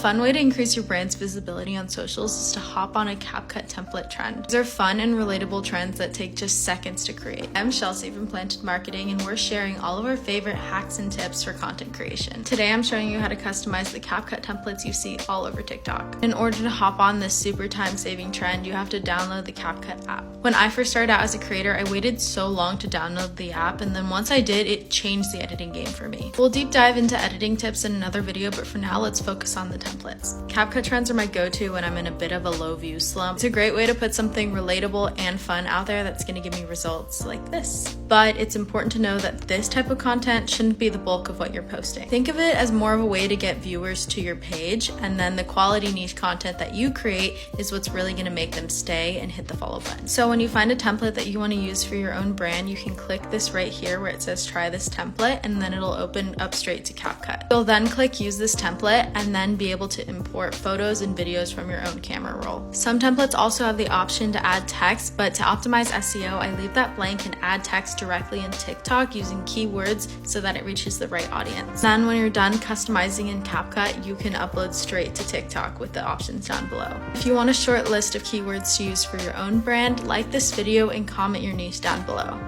Fun way to increase your brand's visibility on socials is to hop on a CapCut template trend. These are fun and relatable trends that take just seconds to create. I'm Chelsea from Planted Marketing, and we're sharing all of our favorite hacks and tips for content creation. Today I'm showing you how to customize the CapCut templates you see all over TikTok. In order to hop on this super time-saving trend, you have to download the CapCut app. When I first started out as a creator, I waited so long to download the app, and then once I did, it changed the editing game for me. We'll deep dive into editing tips in another video, but for now, let's focus on the templates. CapCut trends are my go-to when I'm in a bit of a low view slump. It's a great way to put something relatable and fun out there that's going to give me results like this. But it's important to know that this type of content shouldn't be the bulk of what you're posting. Think of it as more of a way to get viewers to your page, and then the quality niche content that you create is what's really going to make them stay and hit the follow button. So when you find a template that you want to use for your own brand, you can click this right here where it says try this template, and then it'll open up straight to CapCut. You'll then click use this template and then be able to import photos and videos from your own camera roll. Some templates also have the option to add text, but to optimize SEO, I leave that blank and add text directly in TikTok using keywords so that it reaches the right audience. Then when you're done customizing in CapCut, you can upload straight to TikTok with the options down below. If you want a short list of keywords to use for your own brand, like this video and comment your niche down below.